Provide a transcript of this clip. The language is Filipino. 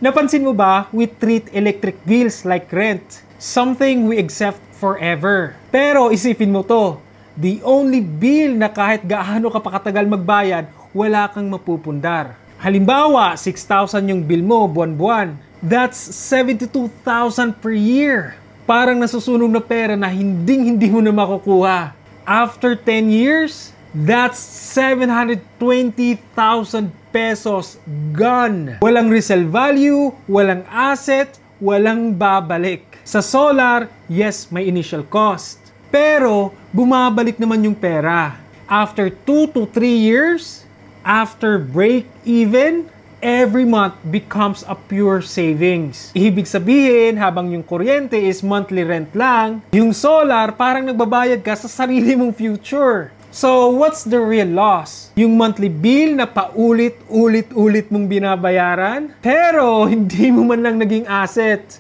Napansin mo ba, we treat electric bills like rent, something we accept forever. Pero isipin mo to, the only bill na kahit gaano ka pa katagal magbayad, wala kang mapupundar. Halimbawa, 6,000 yung bill mo buwan-buwan. That's 72,000 per year. Parang nasusunog na pera na hindi mo na makukuha. After 10 years, that's 720,000 pesos gone. Walang resale value, walang asset, walang babalik. Sa solar, yes, may initial cost. Pero, bumabalik naman yung pera. After 2 to 3 years, after break-even, every month becomes a pure savings. Ibig sabihin, habang yung kuryente is monthly rent lang, yung solar parang nagbabayad ka sa sarili mong future. So, what's the real loss? Yung monthly bill na paulit-ulit mong binabayaran, pero hindi mo man lang naging asset.